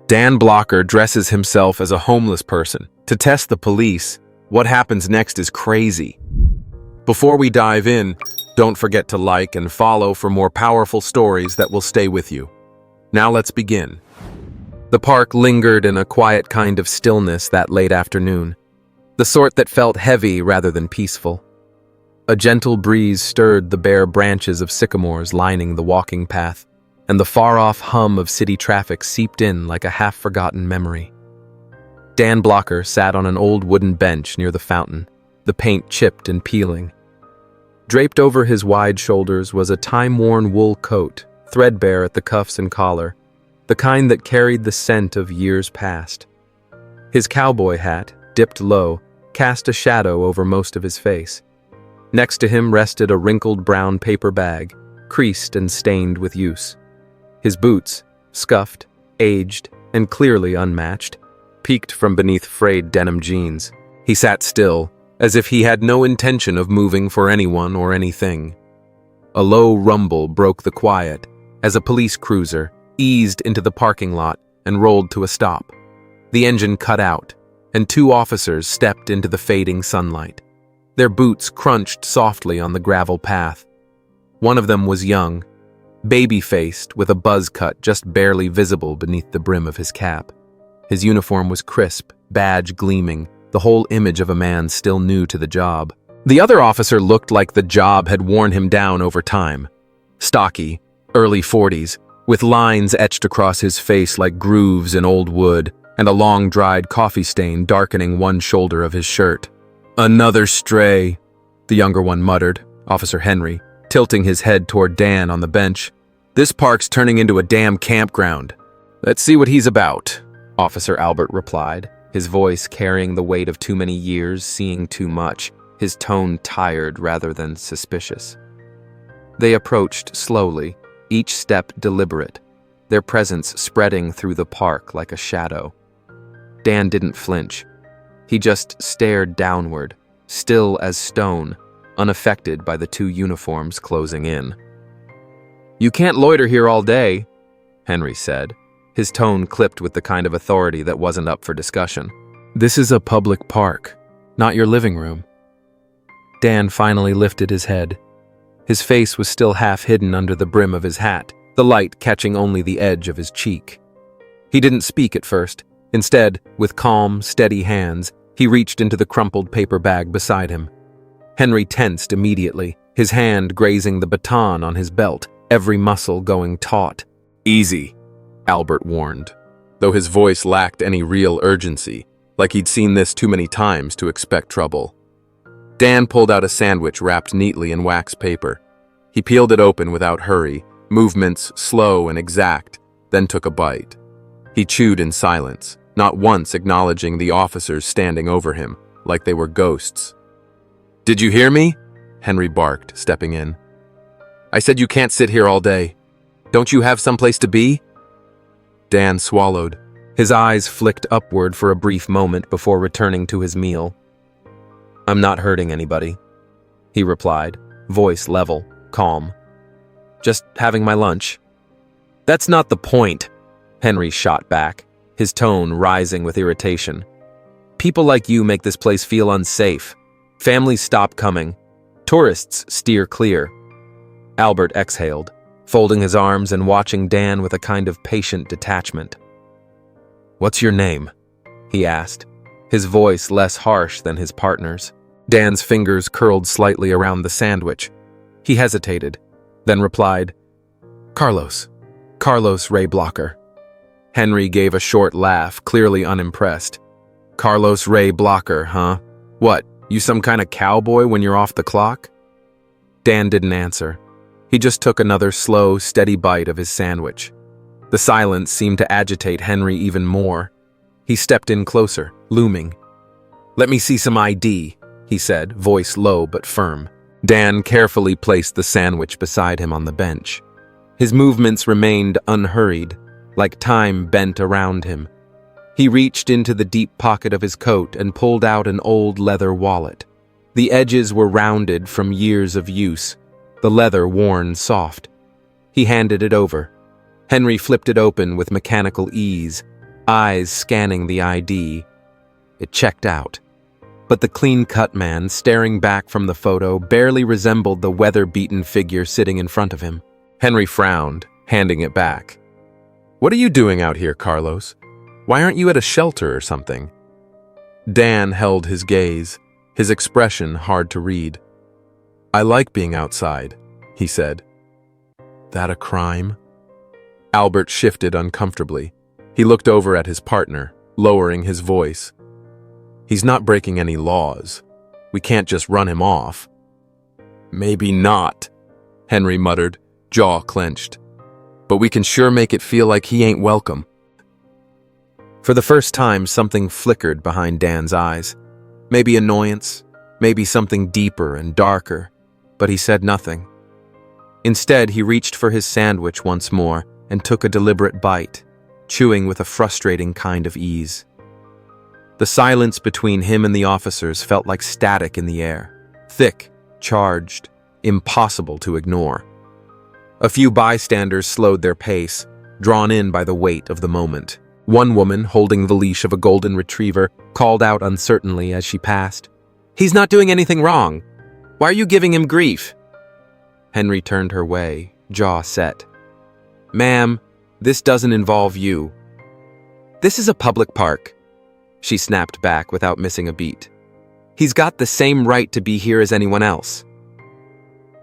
Dan Blocker dresses himself as a homeless person to test the police. What happens next is crazy. Before we dive in, don't forget to like and follow for more powerful stories that will stay with you. Now let's begin. The park lingered in a quiet kind of stillness that late afternoon, the sort that felt heavy rather than peaceful. A gentle breeze stirred the bare branches of sycamores lining the walking path, and the far-off hum of city traffic seeped in like a half-forgotten memory. Dan Blocker sat on an old wooden bench near the fountain, the paint chipped and peeling. Draped over his wide shoulders was a time-worn wool coat, threadbare at the cuffs and collar, the kind that carried the scent of years past. His cowboy hat, dipped low, cast a shadow over most of his face. Next to him rested a wrinkled brown paper bag, creased and stained with use. His boots, scuffed, aged, and clearly unmatched, peeked from beneath frayed denim jeans. He sat still, as if he had no intention of moving for anyone or anything. A low rumble broke the quiet as a police cruiser eased into the parking lot and rolled to a stop. The engine cut out, and two officers stepped into the fading sunlight. Their boots crunched softly on the gravel path. One of them was young, baby-faced with a buzz cut just barely visible beneath the brim of his cap. His uniform was crisp, badge gleaming, the whole image of a man still new to the job. The other officer looked like the job had worn him down over time. Stocky, early 40s, with lines etched across his face like grooves in old wood, and a long-dried coffee stain darkening one shoulder of his shirt. "Another stray," the younger one muttered, Officer Henry, tilting his head toward Dan on the bench. "This park's turning into a damn campground." "Let's see what he's about," Officer Albert replied, his voice carrying the weight of too many years seeing too much, his tone tired rather than suspicious. They approached slowly, each step deliberate, their presence spreading through the park like a shadow. Dan didn't flinch. He just stared downward, still as stone, unaffected by the two uniforms closing in. "You can't loiter here all day," Henry said, his tone clipped with the kind of authority that wasn't up for discussion. "This is a public park, not your living room." Dan finally lifted his head. His face was still half hidden under the brim of his hat, the light catching only the edge of his cheek. He didn't speak at first. Instead, with calm, steady hands, he reached into the crumpled paper bag beside him. Henry tensed immediately, his hand grazing the baton on his belt, every muscle going taut. "Easy," Albert warned, though his voice lacked any real urgency, like he'd seen this too many times to expect trouble. Dan pulled out a sandwich wrapped neatly in wax paper. He peeled it open without hurry, movements slow and exact, then took a bite. He chewed in silence, not once acknowledging the officers standing over him, like they were ghosts. "Did you hear me?" Henry barked, stepping in. "I said you can't sit here all day. Don't you have someplace to be?" Dan swallowed. His eyes flicked upward for a brief moment before returning to his meal. "I'm not hurting anybody," he replied, voice level, calm. "Just having my lunch." "That's not the point," Henry shot back, his tone rising with irritation. "People like you make this place feel unsafe. Families stop coming. Tourists steer clear." Albert exhaled, folding his arms and watching Dan with a kind of patient detachment. "What's your name?" he asked, his voice less harsh than his partner's. Dan's fingers curled slightly around the sandwich. He hesitated, then replied, "Carlos. Carlos Ray Blocker." Henry gave a short laugh, clearly unimpressed. "Carlos Ray Blocker, huh? What, you some kind of cowboy when you're off the clock?" Dan didn't answer. He just took another slow, steady bite of his sandwich. The silence seemed to agitate Henry even more. He stepped in closer, looming. "Let me see some ID," he said, voice low but firm. Dan carefully placed the sandwich beside him on the bench. His movements remained unhurried, like time bent around him. He reached into the deep pocket of his coat and pulled out an old leather wallet. The edges were rounded from years of use, the leather worn soft. He handed it over. Henry flipped it open with mechanical ease. eyes scanning the ID. It checked out. But the clean-cut man staring back from the photo barely resembled the weather-beaten figure sitting in front of him. Henry frowned, handing it back. "What are you doing out here, Carlos? Why aren't you at a shelter or something?" Dan held his gaze, his expression hard to read. "I like being outside," he said. "That a crime?" Albert shifted uncomfortably. He looked over at his partner, lowering his voice. "He's not breaking any laws. We can't just run him off." "Maybe not," Henry muttered, jaw clenched. "But we can sure make it feel like he ain't welcome." For the first time, something flickered behind Dan's eyes. Maybe annoyance, maybe something deeper and darker, but he said nothing. Instead, he reached for his sandwich once more and took a deliberate bite, chewing with a frustrating kind of ease. The silence between him and the officers felt like static in the air, thick, charged, impossible to ignore. A few bystanders slowed their pace, drawn in by the weight of the moment. One woman, holding the leash of a golden retriever, called out uncertainly as she passed, "He's not doing anything wrong. Why are you giving him grief?" Henry turned her way, jaw set. "Ma'am, this doesn't involve you." "This is a public park," she snapped back without missing a beat. "He's got the same right to be here as anyone else."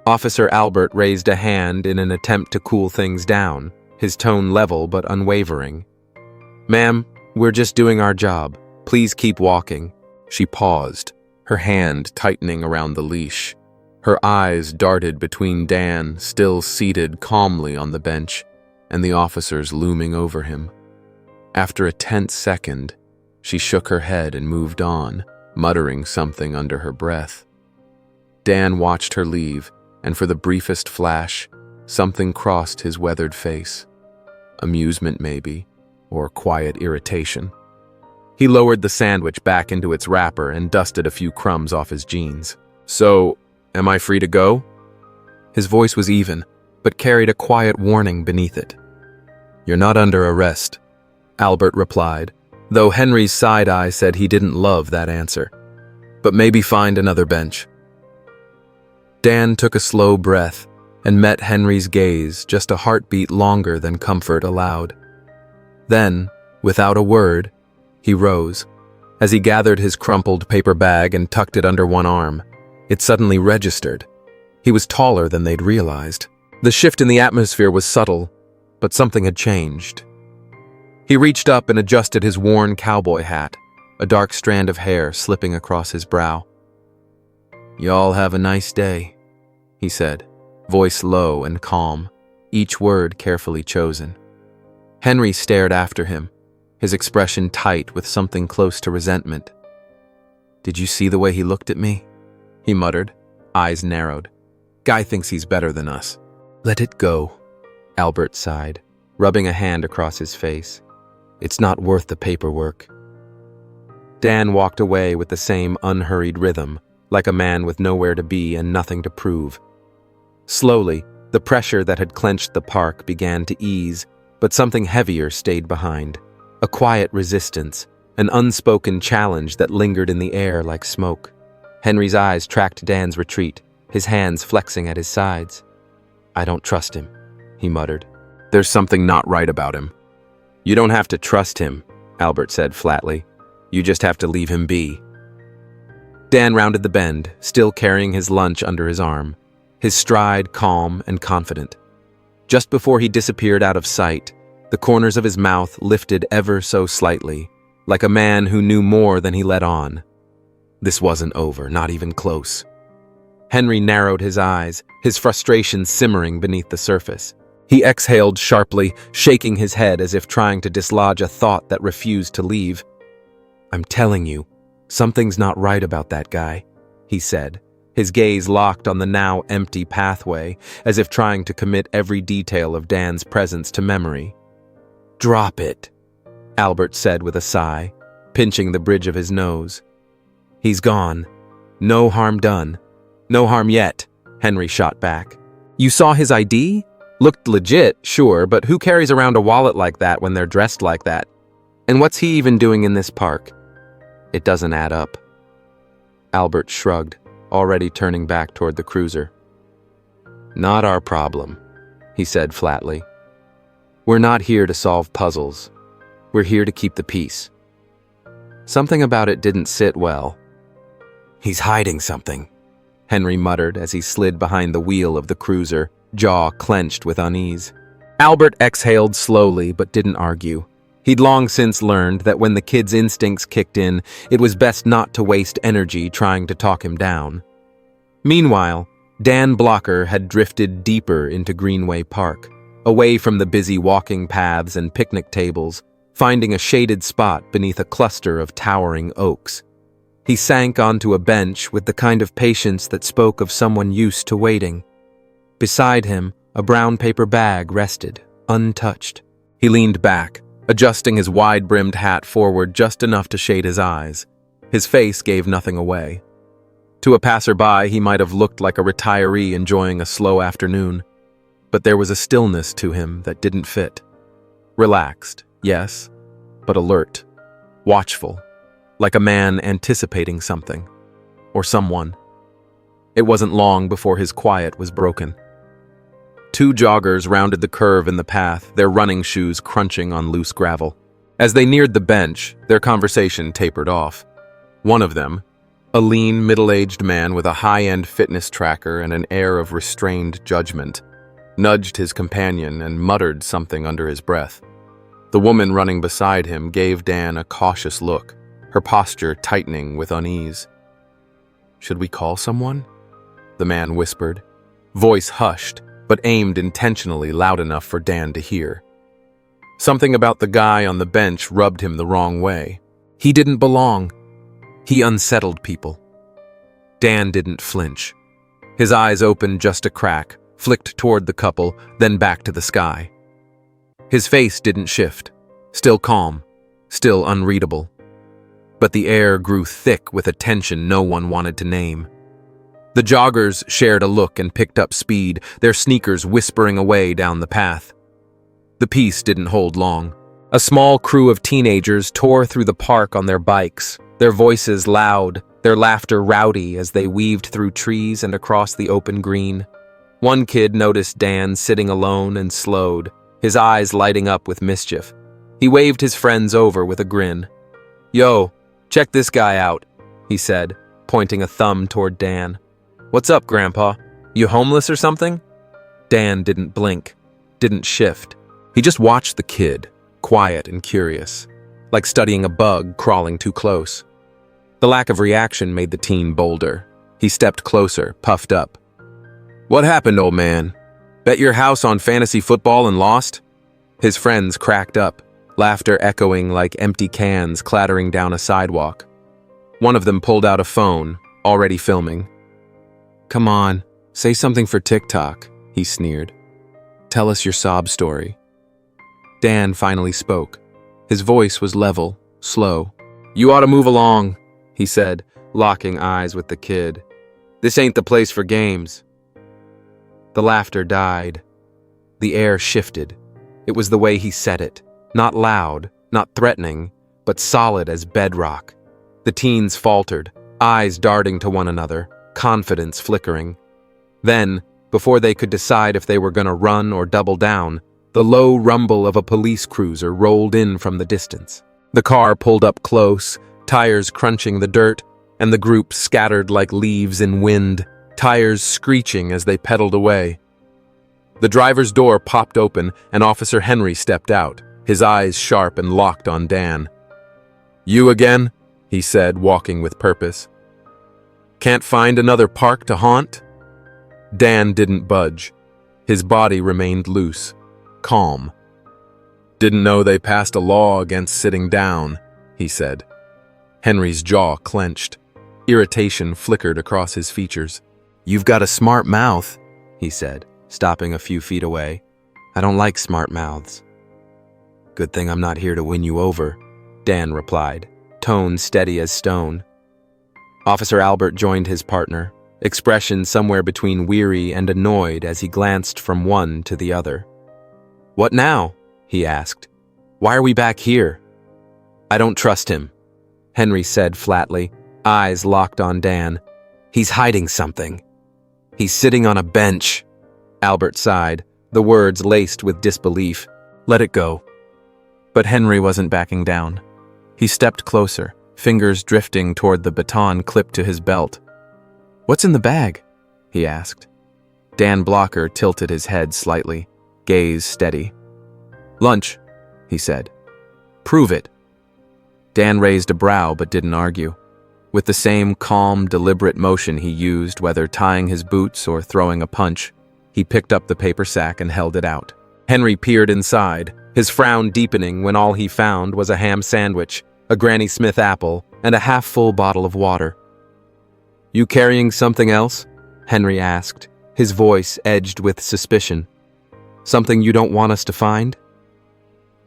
Officer Albert raised a hand in an attempt to cool things down, his tone level but unwavering. "Ma'am, we're just doing our job. Please keep walking." She paused, her hand tightening around the leash. Her eyes darted between Dan, still seated calmly on the bench, and the officers looming over him. After a tense second, she shook her head and moved on, muttering something under her breath. Dan watched her leave, and for the briefest flash, something crossed his weathered face. Amusement, maybe, or quiet irritation. He lowered the sandwich back into its wrapper and dusted a few crumbs off his jeans. "So, am I free to go?" His voice was even, but carried a quiet warning beneath it. "You're not under arrest," Albert replied, though Henry's side eye said he didn't love that answer. "But maybe find another bench." Dan took a slow breath and met Henry's gaze just a heartbeat longer than comfort allowed. Then, without a word, he rose. As he gathered his crumpled paper bag and tucked it under one arm, it suddenly registered. He was taller than they'd realized. The shift in the atmosphere was subtle, but something had changed. He reached up and adjusted his worn cowboy hat, a dark strand of hair slipping across his brow. "Y'all have a nice day," he said, voice low and calm, each word carefully chosen. Henry stared after him, his expression tight with something close to resentment. "Did you see the way he looked at me?" he muttered, eyes narrowed. "Guy thinks he's better than us." "Let it go," Albert sighed, rubbing a hand across his face. "It's not worth the paperwork." Dan walked away with the same unhurried rhythm, like a man with nowhere to be and nothing to prove. Slowly, the pressure that had clenched the park began to ease, but something heavier stayed behind. A quiet resistance, an unspoken challenge that lingered in the air like smoke. Henry's eyes tracked Dan's retreat, his hands flexing at his sides. "I don't trust him," he muttered. "There's something not right about him." "You don't have to trust him," Albert said flatly. "You just have to leave him be." Dan rounded the bend, still carrying his lunch under his arm, his stride calm and confident. Just before he disappeared out of sight, the corners of his mouth lifted ever so slightly, like a man who knew more than he let on. This wasn't over, not even close. Henry narrowed his eyes, his frustration simmering beneath the surface. He exhaled sharply, shaking his head as if trying to dislodge a thought that refused to leave. "I'm telling you, something's not right about that guy," he said, his gaze locked on the now empty pathway, as if trying to commit every detail of Dan's presence to memory. "Drop it," Albert said with a sigh, pinching the bridge of his nose. "He's gone. No harm done." "No harm yet," Henry shot back. "You saw his ID? Looked legit, sure, but who carries around a wallet like that when they're dressed like that? And what's he even doing in this park? It doesn't add up. Albert shrugged, already turning back toward the cruiser. Not our problem, he said flatly. We're not here to solve puzzles. We're here to keep the peace. Something about it didn't sit well. He's hiding something, Henry muttered as he slid behind the wheel of the cruiser, jaw clenched with unease. Albert exhaled slowly but didn't argue. He'd long since learned that when the kid's instincts kicked in, it was best not to waste energy trying to talk him down. Meanwhile, Dan Blocker had drifted deeper into Greenway Park, away from the busy walking paths and picnic tables, finding a shaded spot beneath a cluster of towering oaks. He sank onto a bench with the kind of patience that spoke of someone used to waiting. Beside him, a brown paper bag rested, untouched. He leaned back, adjusting his wide-brimmed hat forward just enough to shade his eyes. His face gave nothing away. To a passerby, he might have looked like a retiree enjoying a slow afternoon, but there was a stillness to him that didn't fit. Relaxed, yes, but alert, watchful, like a man anticipating something, or someone. It wasn't long before his quiet was broken. Two joggers rounded the curve in the path, their running shoes crunching on loose gravel. As they neared the bench, their conversation tapered off. One of them, a lean, middle-aged man with a high-end fitness tracker and an air of restrained judgment, nudged his companion and muttered something under his breath. The woman running beside him gave Dan a cautious look, her posture tightening with unease. "Should we call someone?" the man whispered, voice hushed, but aimed intentionally loud enough for Dan to hear. Something about the guy on the bench rubbed him the wrong way. He didn't belong. He unsettled people. Dan didn't flinch. His eyes opened just a crack, flicked toward the couple, then back to the sky. His face didn't shift, still calm, still unreadable. But the air grew thick with a tension no one wanted to name. The joggers shared a look and picked up speed, their sneakers whispering away down the path. The peace didn't hold long. A small crew of teenagers tore through the park on their bikes, their voices loud, their laughter rowdy as they weaved through trees and across the open green. One kid noticed Dan sitting alone and slowed, his eyes lighting up with mischief. He waved his friends over with a grin. "Yo, check this guy out," he said, pointing a thumb toward Dan. "What's up, Grandpa? You homeless or something?" Dan didn't blink, didn't shift. He just watched the kid, quiet and curious, like studying a bug crawling too close. The lack of reaction made the teen bolder. He stepped closer, puffed up. "What happened, old man? Bet your house on fantasy football and lost?" His friends cracked up, laughter echoing like empty cans clattering down a sidewalk. One of them pulled out a phone, already filming. "Come on, say something for TikTok," he sneered. "Tell us your sob story." Dan finally spoke. His voice was level, slow. "You ought to move along," he said, locking eyes with the kid. "This ain't the place for games." The laughter died. The air shifted. It was the way he said it. Not loud, not threatening, but solid as bedrock. The teens faltered, eyes darting to one another, confidence flickering. Then, before they could decide if they were going to run or double down, the low rumble of a police cruiser rolled in from the distance. The car pulled up close, tires crunching the dirt, and the group scattered like leaves in wind, tires screeching as they pedaled away. The driver's door popped open and Officer Henry stepped out, his eyes sharp and locked on Dan. "You again?" he said, walking with purpose. "Can't find another park to haunt?" Dan didn't budge. His body remained loose, calm. "Didn't know they passed a law against sitting down," he said. Henry's jaw clenched. Irritation flickered across his features. "You've got a smart mouth," he said, stopping a few feet away. "I don't like smart mouths." "Good thing I'm not here to win you over," Dan replied, tone steady as stone. Officer Albert joined his partner, expression somewhere between weary and annoyed as he glanced from one to the other. "What now?" he asked. "Why are we back here?" I don't trust him, Henry said flatly, eyes locked on Dan. He's hiding something. He's sitting on a bench. Albert sighed, the words laced with disbelief. Let it go. But Henry wasn't backing down. He stepped closer, fingers drifting toward the baton clipped to his belt. What's in the bag? He asked. Dan Blocker tilted his head slightly, gaze steady. Lunch, he said. Prove it. Dan raised a brow but didn't argue. With the same calm, deliberate motion he used whether tying his boots or throwing a punch, he picked up the paper sack and held it out. Henry peered inside, his frown deepening when all he found was a ham sandwich, a Granny Smith apple, and a half-full bottle of water. You carrying something else? Henry asked, his voice edged with suspicion. Something you don't want us to find?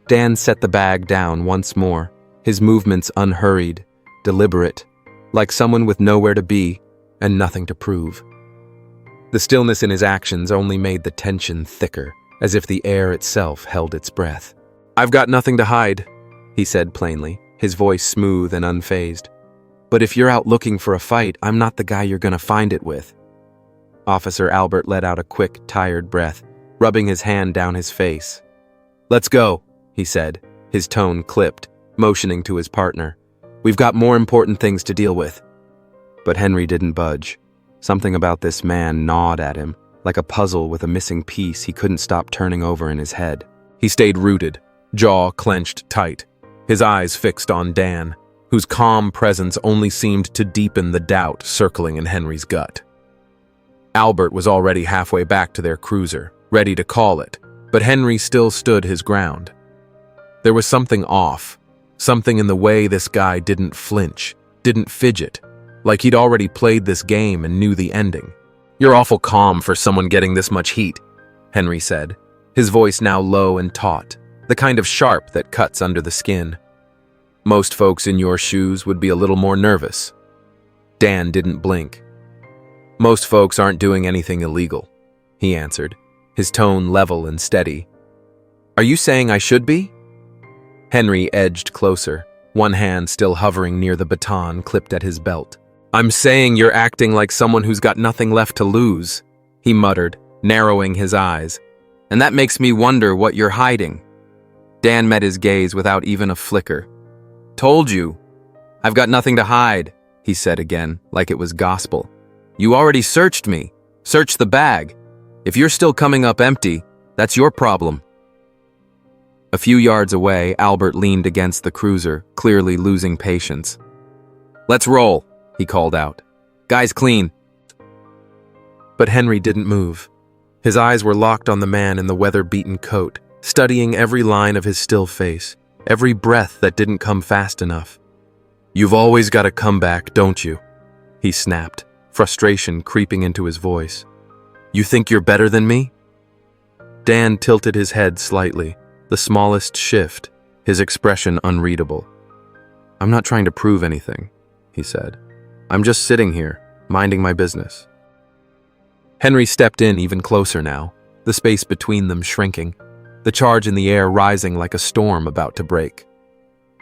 Dan set the bag down once more, his movements unhurried, deliberate, like someone with nowhere to be and nothing to prove. The stillness in his actions only made the tension thicker, as if the air itself held its breath. I've got nothing to hide, he said plainly, his voice smooth and unfazed. But if you're out looking for a fight, I'm not the guy you're gonna find it with. Officer Albert let out a quick, tired breath, rubbing his hand down his face. Let's go, he said, his tone clipped, motioning to his partner. We've got more important things to deal with. But Henry didn't budge. Something about this man gnawed at him, like a puzzle with a missing piece he couldn't stop turning over in his head. He stayed rooted, jaw clenched tight, his eyes fixed on Dan, whose calm presence only seemed to deepen the doubt circling in Henry's gut. Albert was already halfway back to their cruiser, ready to call it, but Henry still stood his ground. There was something off, something in the way this guy didn't flinch, didn't fidget, like he'd already played this game and knew the ending. You're awful calm for someone getting this much heat, Henry said, his voice now low and taut, the kind of sharp that cuts under the skin. Most folks in your shoes would be a little more nervous. Dan didn't blink. Most folks aren't doing anything illegal, he answered, his tone level and steady. Are you saying I should be? Henry edged closer, one hand still hovering near the baton clipped at his belt. I'm saying you're acting like someone who's got nothing left to lose, he muttered, narrowing his eyes. And that makes me wonder what you're hiding. Dan met his gaze without even a flicker. Told you. I've got nothing to hide, he said again, like it was gospel. You already searched me. Searched the bag. If you're still coming up empty, that's your problem. A few yards away, Albert leaned against the cruiser, clearly losing patience. Let's roll, he called out. Guys clean. But Henry didn't move. His eyes were locked on the man in the weather-beaten coat, studying every line of his still face, every breath that didn't come fast enough. You've always got to come back, don't you? He snapped, frustration creeping into his voice. You think you're better than me? Dan tilted his head slightly, the smallest shift, his expression unreadable. I'm not trying to prove anything, he said. I'm just sitting here, minding my business. Henry stepped in even closer now, the space between them shrinking, the charge in the air rising like a storm about to break.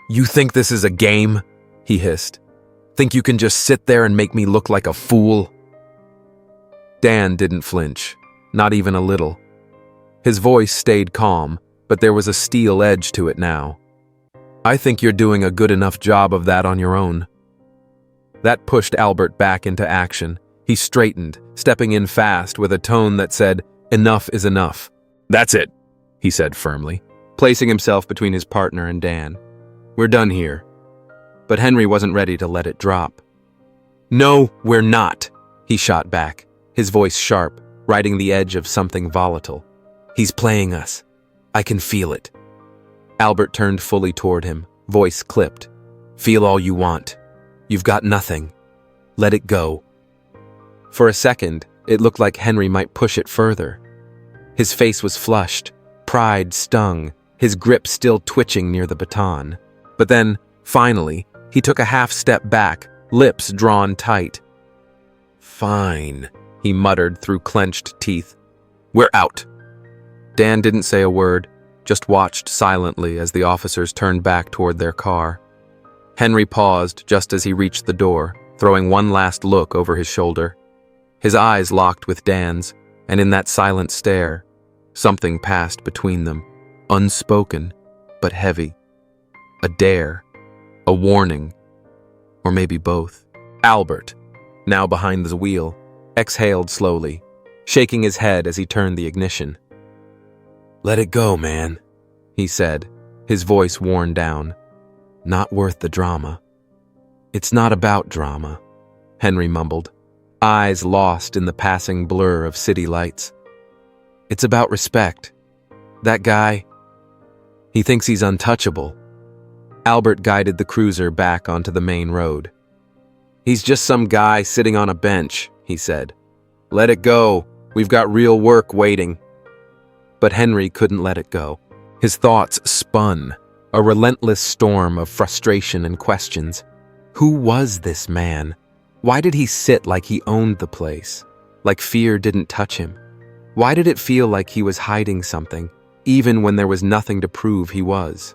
You think this is a game? He hissed. Think you can just sit there and make me look like a fool? Dan didn't flinch, not even a little. His voice stayed calm, but there was a steel edge to it now. I think you're doing a good enough job of that on your own. That pushed Albert back into action. He straightened, stepping in fast with a tone that said, enough is enough. That's it, he said firmly, placing himself between his partner and Dan. We're done here. But Henry wasn't ready to let it drop. No, we're not, he shot back, his voice sharp, riding the edge of something volatile. He's playing us. I can feel it. Albert turned fully toward him, voice clipped. Feel all you want. You've got nothing. Let it go. For a second, it looked like Henry might push it further. His face was flushed, pride stung, his grip still twitching near the baton. But then, finally, he took a half step back, lips drawn tight. Fine, he muttered through clenched teeth. We're out. Dan didn't say a word, just watched silently as the officers turned back toward their car, Henry paused just as he reached the door, throwing one last look over his shoulder. His eyes locked with Dan's, and in that silent stare, something passed between them, unspoken, but heavy. A dare, a warning, or maybe both. Albert, now behind the wheel, exhaled slowly, shaking his head as he turned the ignition. "Let it go, man," he said, his voice worn down. "Not worth the drama." "It's not about drama," Henry mumbled, eyes lost in the passing blur of city lights. "It's about respect. That guy, he thinks he's untouchable." Albert guided the cruiser back onto the main road. "He's just some guy sitting on a bench," he said. "Let it go. We've got real work waiting." But Henry couldn't let it go. His thoughts spun, a relentless storm of frustration and questions. Who was this man? Why did he sit like he owned the place, like fear didn't touch him? Why did it feel like he was hiding something, even when there was nothing to prove he was?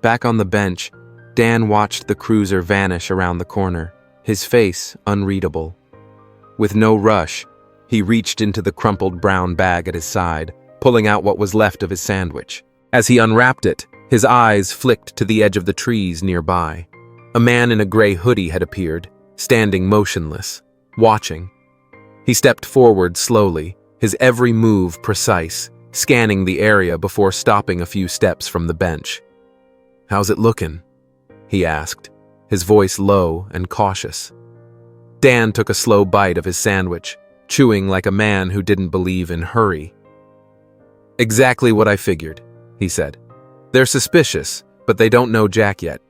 Back on the bench, Dan watched the cruiser vanish around the corner, his face unreadable. With no rush, he reached into the crumpled brown bag at his side, pulling out what was left of his sandwich. As he unwrapped it, his eyes flicked to the edge of the trees nearby. A man in a gray hoodie had appeared, standing motionless, watching. He stepped forward slowly, his every move precise, scanning the area before stopping a few steps from the bench. "How's it looking?" he asked, his voice low and cautious. Dan took a slow bite of his sandwich, chewing like a man who didn't believe in hurry. "Exactly what I figured," he said. "They're suspicious, but they don't know Jack yet."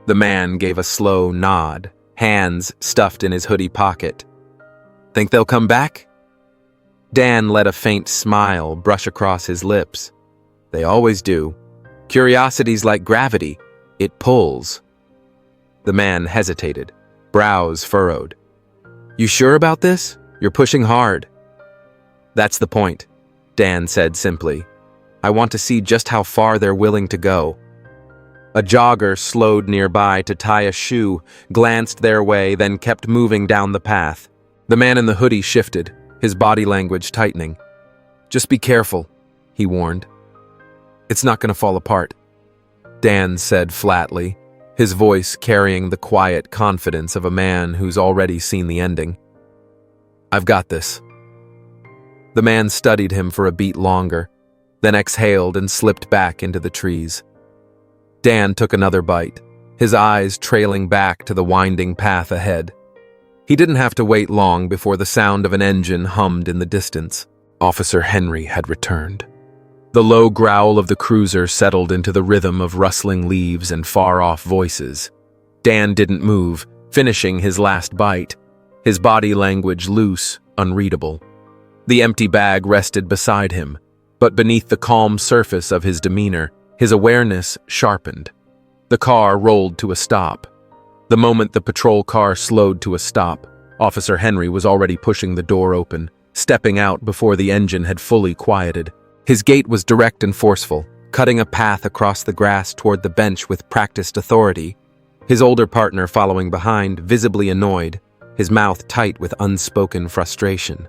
The man gave a slow nod, hands stuffed in his hoodie pocket. "Think they'll come back?" Dan let a faint smile brush across his lips. "They always do. Curiosity's like gravity. It pulls." The man hesitated, brows furrowed. "You sure about this? You're pushing hard." "That's the point," Dan said simply. "I want to see just how far they're willing to go." A jogger slowed nearby to tie a shoe, glanced their way, then kept moving down the path. The man in the hoodie shifted, his body language tightening. "Just be careful," he warned. "It's not going to fall apart," Dan said flatly, his voice carrying the quiet confidence of a man who's already seen the ending. "I've got this." The man studied him for a beat longer, then exhaled and slipped back into the trees. Dan took another bite, his eyes trailing back to the winding path ahead. He didn't have to wait long before the sound of an engine hummed in the distance. Officer Henry had returned. The low growl of the cruiser settled into the rhythm of rustling leaves and far-off voices. Dan didn't move, finishing his last bite, his body language loose, unreadable. The empty bag rested beside him, but beneath the calm surface of his demeanor, his awareness sharpened. The car rolled to a stop. The moment the patrol car slowed to a stop, Officer Henry was already pushing the door open, stepping out before the engine had fully quieted. His gait was direct and forceful, cutting a path across the grass toward the bench with practiced authority, his older partner following behind, visibly annoyed, his mouth tight with unspoken frustration.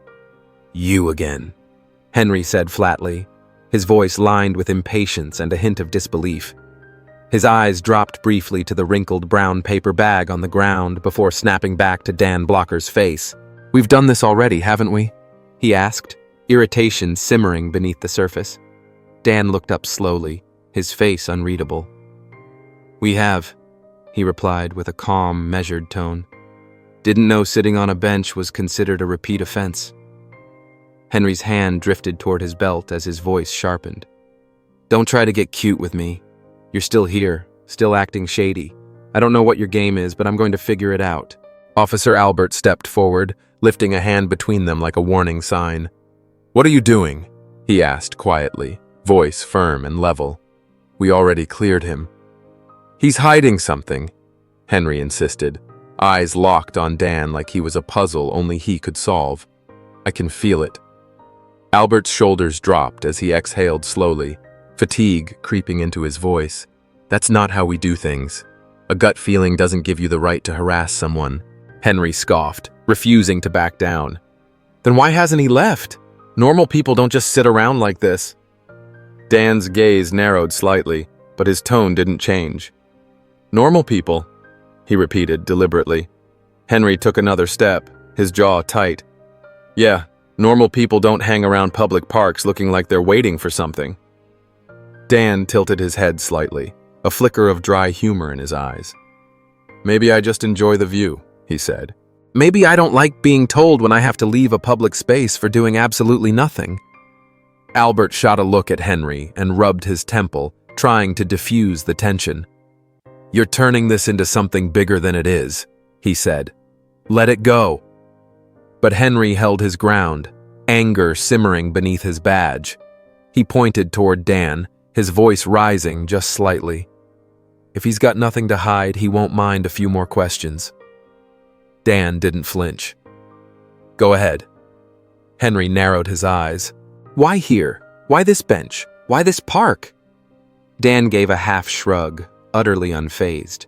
"You again," Henry said flatly, his voice lined with impatience and a hint of disbelief. His eyes dropped briefly to the wrinkled brown paper bag on the ground before snapping back to Dan Blocker's face. "We've done this already, haven't we?" he asked, irritation simmering beneath the surface. Dan looked up slowly, his face unreadable. "We have," he replied with a calm, measured tone. "Didn't know sitting on a bench was considered a repeat offense." Henry's hand drifted toward his belt as his voice sharpened. "Don't try to get cute with me. You're still here, still acting shady. I don't know what your game is, but I'm going to figure it out." Officer Albert stepped forward, lifting a hand between them like a warning sign. "What are you doing?" he asked quietly, voice firm and level. "We already cleared him." "He's hiding something," Henry insisted, eyes locked on Dan like he was a puzzle only he could solve. "I can feel it." Albert's shoulders dropped as he exhaled slowly, fatigue creeping into his voice. That's not how we do things. A gut feeling doesn't give you the right to harass someone. Henry scoffed, refusing to back down. Then why hasn't he left? Normal people don't just sit around like this. Dan's gaze narrowed slightly, but his tone didn't change. Normal people, he repeated deliberately. Henry took another step, his jaw tight. Yeah, normal people don't hang around public parks looking like they're waiting for something. Dan tilted his head slightly, a flicker of dry humor in his eyes. Maybe I just enjoy the view, he said. Maybe I don't like being told when I have to leave a public space for doing absolutely nothing. Albert shot a look at Henry and rubbed his temple, trying to diffuse the tension. You're turning this into something bigger than it is, he said. Let it go. But Henry held his ground, anger simmering beneath his badge. He pointed toward Dan, his voice rising just slightly. If he's got nothing to hide, he won't mind a few more questions. Dan didn't flinch. Go ahead. Henry narrowed his eyes. Why here? Why this bench? Why this park? Dan gave a half shrug, utterly unfazed.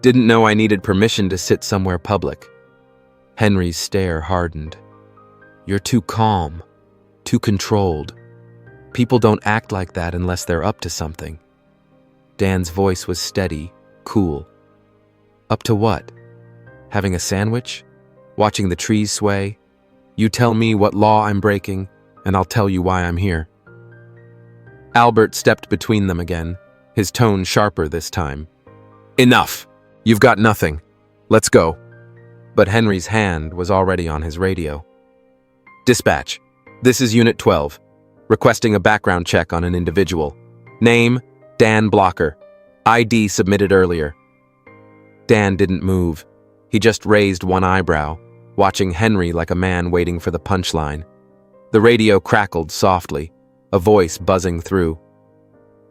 Didn't know I needed permission to sit somewhere public. Henry's stare hardened. You're too calm, too controlled. People don't act like that unless they're up to something. Dan's voice was steady, cool. Up to what? Having a sandwich? Watching the trees sway? You tell me what law I'm breaking, and I'll tell you why I'm here. Albert stepped between them again, his tone sharper this time. Enough! You've got nothing. Let's go. But Henry's hand was already on his radio. Dispatch. This is Unit 12. Requesting a background check on an individual. Name, Dan Blocker. ID submitted earlier. Dan didn't move. He just raised one eyebrow, watching Henry like a man waiting for the punchline. The radio crackled softly, a voice buzzing through.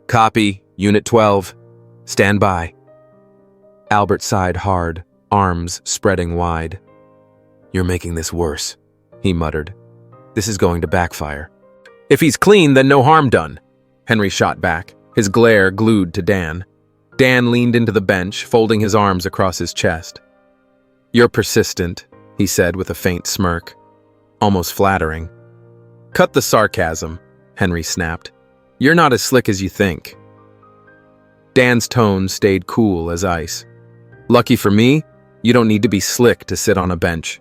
Copy, Unit 12. Stand by. Albert sighed hard, arms spreading wide. You're making this worse, he muttered. This is going to backfire. If he's clean, then no harm done, Henry shot back, his glare glued to Dan. Dan leaned into the bench, folding his arms across his chest. You're persistent, he said with a faint smirk, almost flattering. Cut the sarcasm, Henry snapped. You're not as slick as you think. Dan's tone stayed cool as ice. Lucky for me, you don't need to be slick to sit on a bench.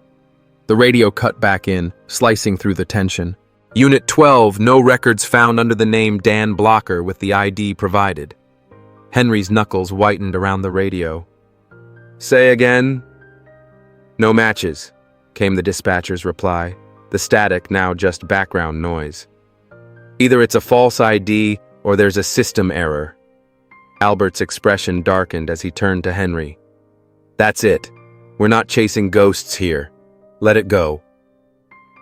The radio cut back in, slicing through the tension. Unit 12, no records found under the name Dan Blocker with the ID provided. Henry's knuckles whitened around the radio. Say again? No matches, came the dispatcher's reply, the static now just background noise. Either it's a false ID or there's a system error. Albert's expression darkened as he turned to Henry. That's it. We're not chasing ghosts here. Let it go.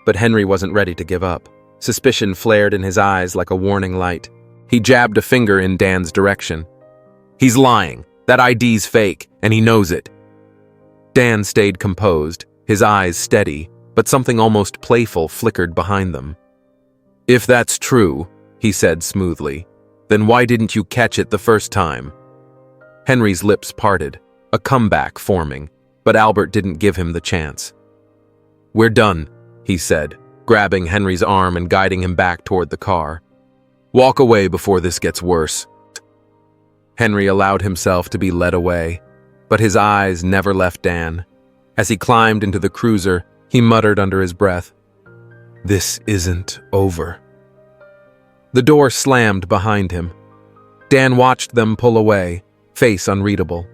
But Henry wasn't ready to give up. Suspicion flared in his eyes like a warning light. He jabbed a finger in Dan's direction. He's lying. That ID's fake, and he knows it. Dan stayed composed, his eyes steady, but something almost playful flickered behind them. If that's true, he said smoothly, then why didn't you catch it the first time? Henry's lips parted, a comeback forming, but Albert didn't give him the chance. We're done, he said, grabbing Henry's arm and guiding him back toward the car. Walk away before this gets worse. Henry allowed himself to be led away, but his eyes never left Dan. As he climbed into the cruiser, he muttered under his breath, This isn't over. The door slammed behind him. Dan watched them pull away, face unreadable.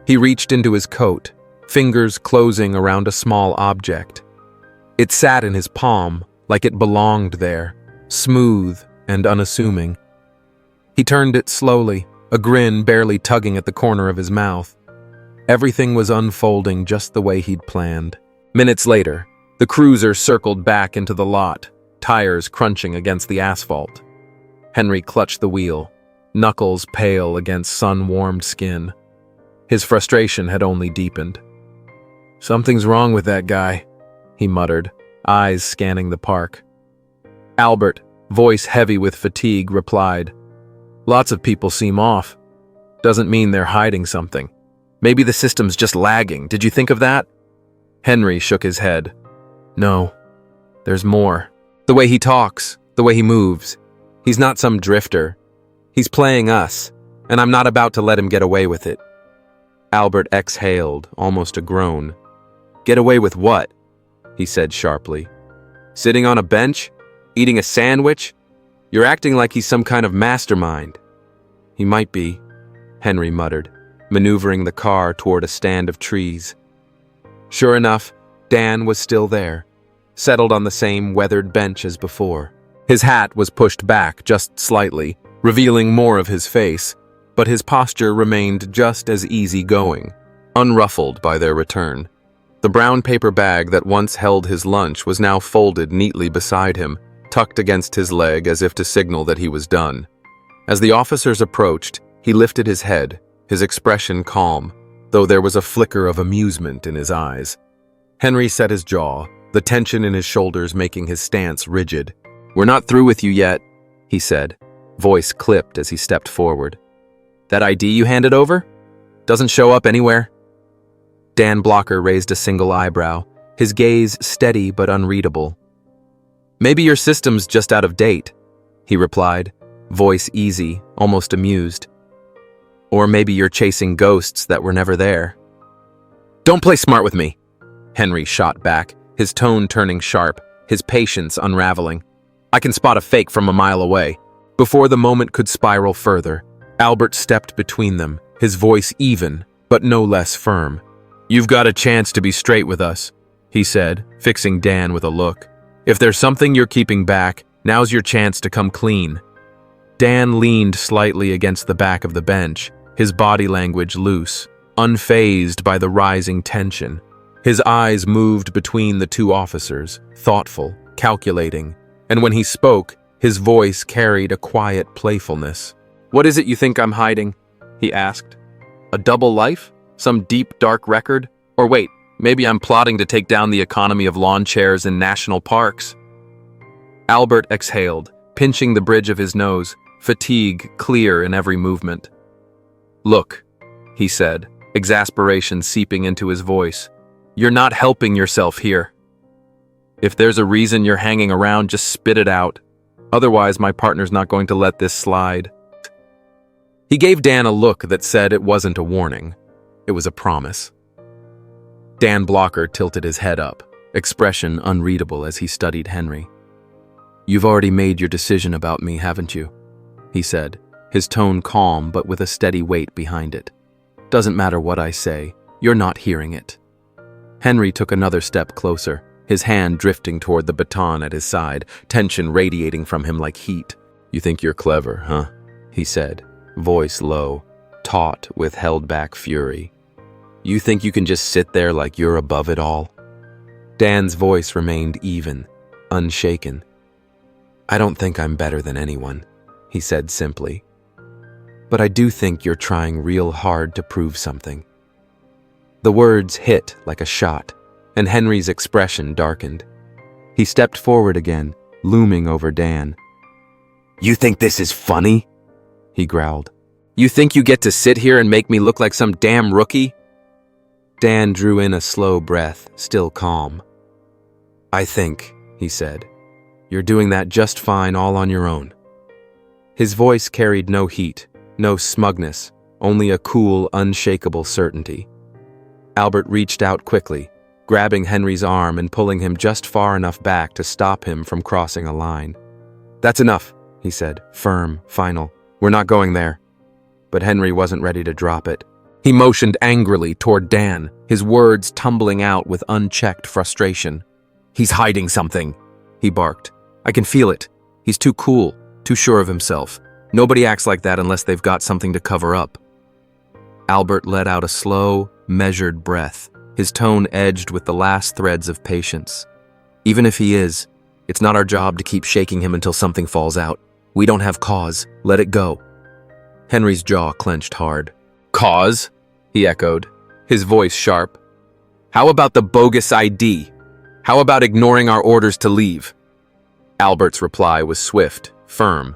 He reached into his coat, fingers closing around a small object. It sat in his palm, like it belonged there, smooth and unassuming. He turned it slowly, a grin barely tugging at the corner of his mouth. Everything was unfolding just the way he'd planned. Minutes later, the cruiser circled back into the lot, tires crunching against the asphalt. Henry clutched the wheel, knuckles pale against sun-warmed skin. His frustration had only deepened. Something's wrong with that guy, he muttered, eyes scanning the park. Albert, voice heavy with fatigue, replied, Lots of people seem off. doesn't mean they're hiding something. Maybe the system's just lagging. Did you think of that? Henry shook his head. No, there's more. The way he talks, the way he moves. He's not some drifter. He's playing us, and I'm not about to let him get away with it. Albert exhaled, almost a groan. Get away with what? He said sharply. Sitting on a bench? Eating a sandwich? You're acting like he's some kind of mastermind. He might be, Henry muttered, maneuvering the car toward a stand of trees. Sure enough, Dan was still there, settled on the same weathered bench as before. His hat was pushed back just slightly, revealing more of his face, but his posture remained just as easygoing, unruffled by their return. The brown paper bag that once held his lunch was now folded neatly beside him, tucked against his leg as if to signal that he was done. As the officers approached, he lifted his head, his expression calm, though there was a flicker of amusement in his eyes. Henry set his jaw, the tension in his shoulders making his stance rigid. We're not through with you yet, he said, voice clipped as he stepped forward. That ID you handed over? Doesn't show up anywhere? Dan Blocker raised a single eyebrow, his gaze steady but unreadable. Maybe your system's just out of date, he replied, voice easy, almost amused. Or maybe you're chasing ghosts that were never there. Don't play smart with me, Henry shot back, his tone turning sharp, his patience unraveling. I can spot a fake from a mile away. Before the moment could spiral further, Albert stepped between them, his voice even, but no less firm. You've got a chance to be straight with us, he said, fixing Dan with a look. If there's something you're keeping back, now's your chance to come clean. Dan leaned slightly against the back of the bench, his body language loose, unfazed by the rising tension. His eyes moved between the two officers, thoughtful, calculating, and when he spoke, his voice carried a quiet playfulness. What is it you think I'm hiding? He asked. A double life? Some deep, dark record? Or wait, maybe I'm plotting to take down the economy of lawn chairs in national parks? Albert exhaled, pinching the bridge of his nose, fatigue clear in every movement. Look, he said, exasperation seeping into his voice. You're not helping yourself here. If there's a reason you're hanging around, just spit it out. Otherwise, my partner's not going to let this slide. He gave Dan a look that said it wasn't a warning. It was a promise. Dan Blocker tilted his head up, expression unreadable as he studied Henry. You've already made your decision about me, haven't you? He said, his tone calm but with a steady weight behind it. Doesn't matter what I say, you're not hearing it. Henry took another step closer, his hand drifting toward the baton at his side, tension radiating from him like heat. You think you're clever, huh? He said, voice low, taut with held-back fury. You think you can just sit there like you're above it all? Dan's voice remained even, unshaken. I don't think I'm better than anyone, he said simply. But I do think you're trying real hard to prove something. The words hit like a shot, and Henry's expression darkened. He stepped forward again, looming over Dan. You think this is funny? He growled. You think you get to sit here and make me look like some damn rookie? Dan drew in a slow breath, still calm. I think, he said, you're doing that just fine all on your own. His voice carried no heat, no smugness, only a cool, unshakable certainty. Albert reached out quickly, grabbing Henry's arm and pulling him just far enough back to stop him from crossing a line. That's enough, he said, firm, final. We're not going there. But Henry wasn't ready to drop it. He motioned angrily toward Dan, his words tumbling out with unchecked frustration. He's hiding something, he barked. I can feel it. He's too cool, too sure of himself. Nobody acts like that unless they've got something to cover up. Albert let out a slow, measured breath, his tone edged with the last threads of patience. Even if he is, it's not our job to keep shaking him until something falls out. We don't have cause. Let it go. Henry's jaw clenched hard. Cause? He echoed, his voice sharp. How about the bogus ID? How about ignoring our orders to leave? Albert's reply was swift, firm.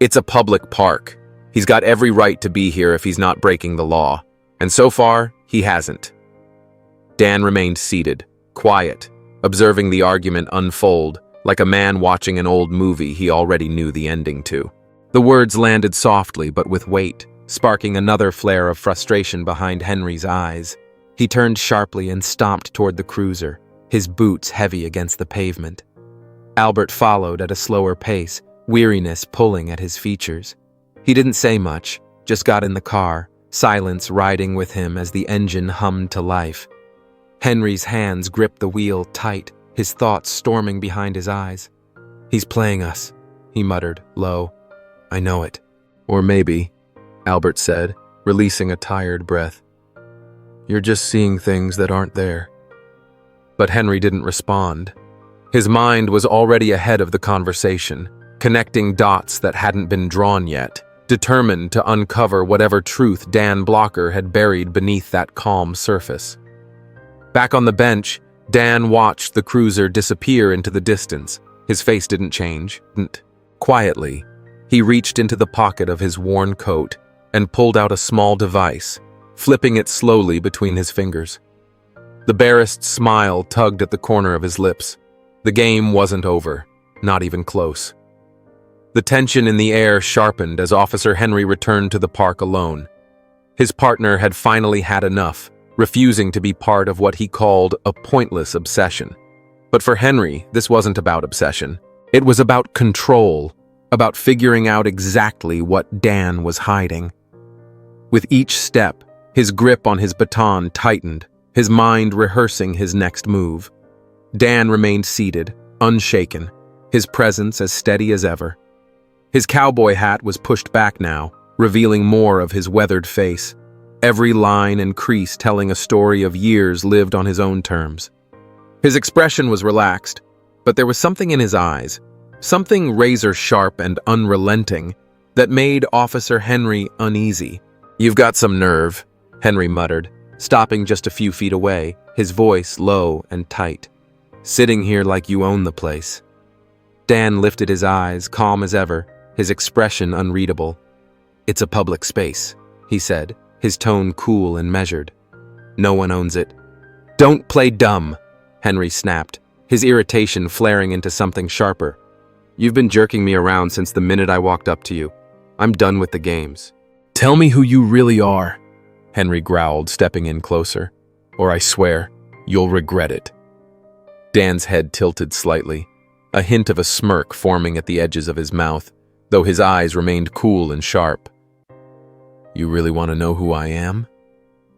It's a public park, He's got every right to be here if he's not breaking the law. And so far, he hasn't. Dan remained seated, quiet, observing the argument unfold, like a man watching an old movie he already knew the ending to. The words landed softly but with weight, sparking another flare of frustration behind Henry's eyes. He turned sharply and stomped toward the cruiser, his boots heavy against the pavement. Albert followed at a slower pace, weariness pulling at his features. He didn't say much, just got in the car, silence riding with him as the engine hummed to life. Henry's hands gripped the wheel tight, his thoughts storming behind his eyes. "He's playing us," he muttered, low. "I know it." "Or maybe," Albert said, releasing a tired breath, "you're just seeing things that aren't there." But Henry didn't respond. His mind was already ahead of the conversation, connecting dots that hadn't been drawn yet, determined to uncover whatever truth Dan Blocker had buried beneath that calm surface. Back on the bench, Dan watched the cruiser disappear into the distance. His face didn't change. Quietly, he reached into the pocket of his worn coat and pulled out a small device, flipping it slowly between his fingers. The barest smile tugged at the corner of his lips. The game wasn't over, not even close. The tension in the air sharpened as Officer Henry returned to the park alone. His partner had finally had enough, refusing to be part of what he called a pointless obsession. But for Henry, this wasn't about obsession. It was about control, about figuring out exactly what Dan was hiding. With each step, his grip on his baton tightened, his mind rehearsing his next move. Dan remained seated, unshaken, his presence as steady as ever. His cowboy hat was pushed back now, revealing more of his weathered face, every line and crease telling a story of years lived on his own terms. His expression was relaxed, but there was something in his eyes, something razor-sharp and unrelenting, that made Officer Henry uneasy. "You've got some nerve," Henry muttered, stopping just a few feet away, his voice low and tight. "Sitting here like you own the place." Dan lifted his eyes, calm as ever, his expression unreadable. "It's a public space," he said, his tone cool and measured. "No one owns it." "Don't play dumb," Henry snapped, his irritation flaring into something sharper. "You've been jerking me around since the minute I walked up to you. I'm done with the games." "Tell me who you really are," Henry growled, stepping in closer, "or I swear, you'll regret it." Dan's head tilted slightly, a hint of a smirk forming at the edges of his mouth, though his eyes remained cool and sharp. "You really want to know who I am?"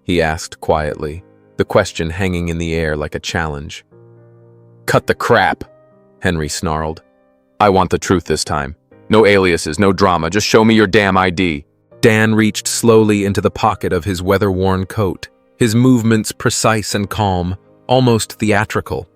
he asked quietly, the question hanging in the air like a challenge. "Cut the crap," Henry snarled. "I want the truth this time. No aliases, no drama, just show me your damn ID." Dan reached slowly into the pocket of his weather-worn coat, his movements precise and calm, almost theatrical.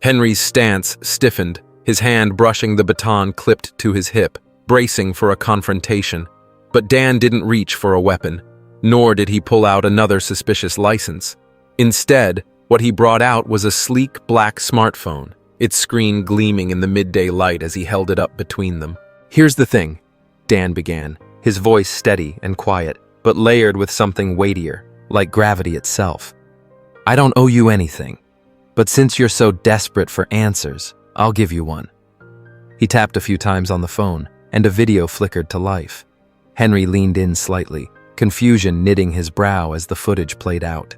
Henry's stance stiffened, his hand brushing the baton clipped to his hip, bracing for a confrontation. But Dan didn't reach for a weapon, nor did he pull out another suspicious license. Instead, what he brought out was a sleek black smartphone, its screen gleaming in the midday light as he held it up between them. "Here's the thing," Dan began, his voice steady and quiet, but layered with something weightier, like gravity itself. "I don't owe you anything, but since you're so desperate for answers, I'll give you one." He tapped a few times on the phone, and a video flickered to life. Henry leaned in slightly, confusion knitting his brow as the footage played out.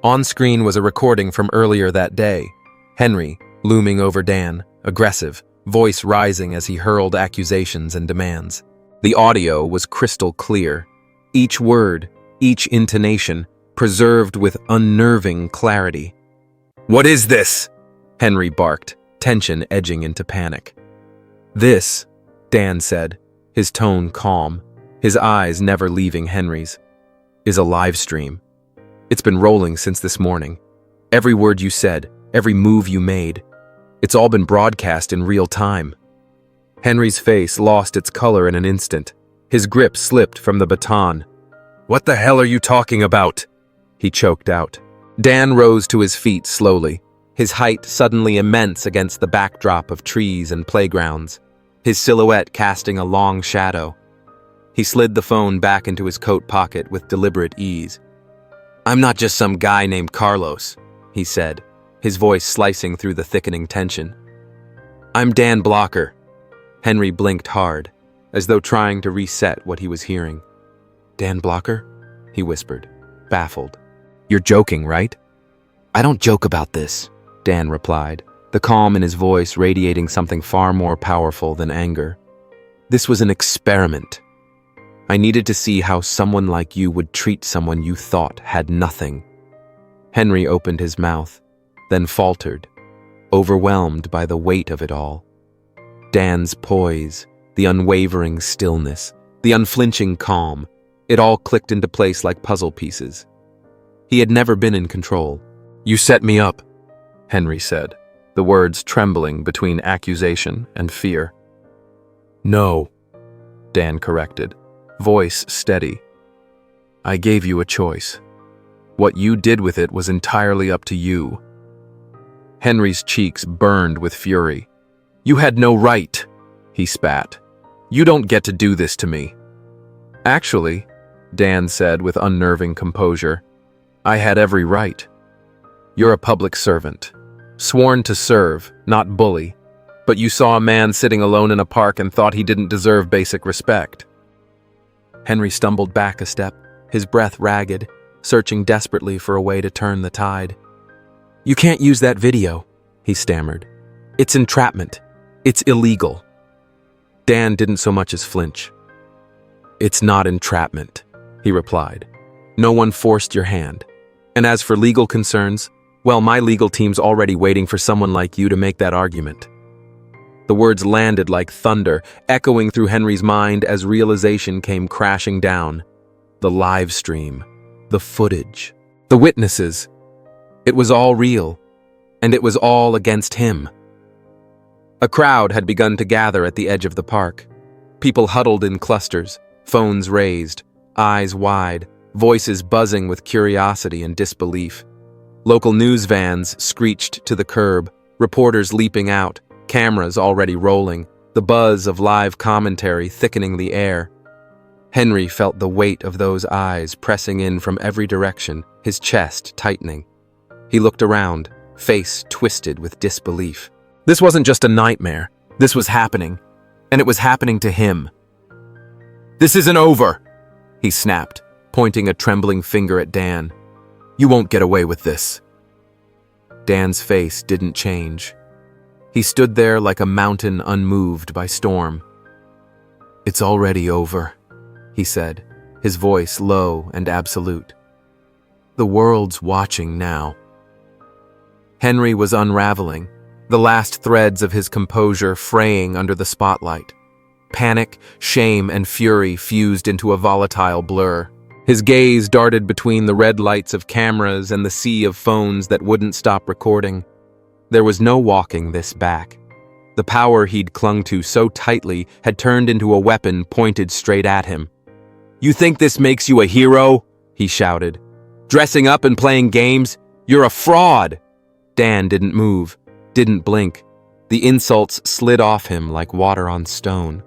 On screen was a recording from earlier that day. Henry, looming over Dan, aggressive, voice rising as he hurled accusations and demands. The audio was crystal clear, each word, each intonation, preserved with unnerving clarity. "What is this?" Henry barked, tension edging into panic. "This," Dan said, his tone calm, his eyes never leaving Henry's, "is a live stream. It's been rolling since this morning. Every word you said, every move you made, it's all been broadcast in real time." Henry's face lost its color in an instant. His grip slipped from the baton. "What the hell are you talking about?" he choked out. Dan rose to his feet slowly, his height suddenly immense against the backdrop of trees and playgrounds, his silhouette casting a long shadow. He slid the phone back into his coat pocket with deliberate ease. "I'm not just some guy named Carlos," he said, his voice slicing through the thickening tension. "I'm Dan Blocker." Henry blinked hard, as though trying to reset what he was hearing. "Dan Blocker?" he whispered, baffled. "You're joking, right?" "I don't joke about this," Dan replied, the calm in his voice radiating something far more powerful than anger. "This was an experiment. I needed to see how someone like you would treat someone you thought had nothing." Henry opened his mouth, then faltered, overwhelmed by the weight of it all. Dan's poise, the unwavering stillness, the unflinching calm, it all clicked into place like puzzle pieces. He had never been in control. "You set me up," Henry said, the words trembling between accusation and fear. "No," Dan corrected, voice steady. "I gave you a choice. What you did with it was entirely up to you." Henry's cheeks burned with fury. "You had no right," he spat. "You don't get to do this to me." "Actually," Dan said with unnerving composure, "I had every right. You're a public servant, sworn to serve, not bully, but you saw a man sitting alone in a park and thought he didn't deserve basic respect." Henry stumbled back a step, his breath ragged, searching desperately for a way to turn the tide. "You can't use that video," he stammered. "It's entrapment. It's illegal." Dan didn't so much as flinch. "It's not entrapment," he replied. "No one forced your hand. And as for legal concerns, well, my legal team's already waiting for someone like you to make that argument." The words landed like thunder, echoing through Henry's mind as realization came crashing down. The live stream, the footage, the witnesses. It was all real, and it was all against him. A crowd had begun to gather at the edge of the park. People huddled in clusters, phones raised, eyes wide, voices buzzing with curiosity and disbelief. Local news vans screeched to the curb, reporters leaping out, cameras already rolling, the buzz of live commentary thickening the air. Henry felt the weight of those eyes pressing in from every direction, his chest tightening. He looked around, face twisted with disbelief. This wasn't just a nightmare. This was happening, and it was happening to him. "This isn't over," he snapped, pointing a trembling finger at Dan. "You won't get away with this." Dan's face didn't change. He stood there like a mountain unmoved by storm. "It's already over," he said, his voice low and absolute. "The world's watching now." Henry was unraveling, the last threads of his composure fraying under the spotlight. Panic, shame, and fury fused into a volatile blur. His gaze darted between the red lights of cameras and the sea of phones that wouldn't stop recording. There was no walking this back. The power he'd clung to so tightly had turned into a weapon pointed straight at him. "You think this makes you a hero?" he shouted. "Dressing up and playing games? You're a fraud!" Dan didn't move, didn't blink. The insults slid off him like water on stone.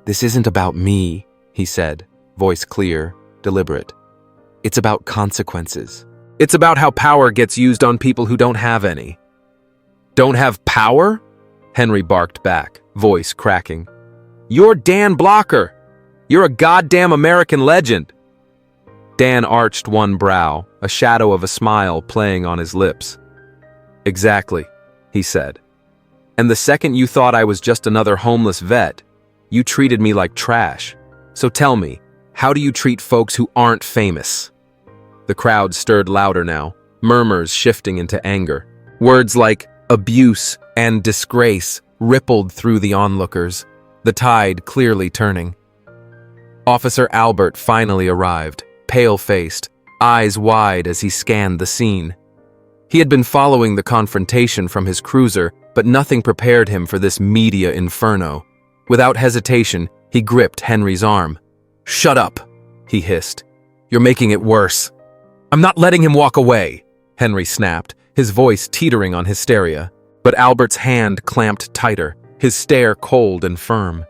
"This isn't about me," he said, voice clear, deliberate. "It's about consequences. It's about how power gets used on people who don't have any." "Don't have power?" Henry barked back, voice cracking. "You're Dan Blocker. You're a goddamn American legend." Dan arched one brow, a shadow of a smile playing on his lips. "Exactly," he said. "And the second you thought I was just another homeless vet, you treated me like trash. So tell me, how do you treat folks who aren't famous?" The crowd stirred louder now, murmurs shifting into anger. Words like abuse and disgrace rippled through the onlookers, the tide clearly turning. Officer Albert finally arrived, pale-faced, eyes wide as he scanned the scene. He had been following the confrontation from his cruiser, but nothing prepared him for this media inferno. Without hesitation, he gripped Henry's arm. "Shut up," he hissed. "You're making it worse." "I'm not letting him walk away," Henry snapped, his voice teetering on hysteria. But Albert's hand clamped tighter, his stare cold and firm.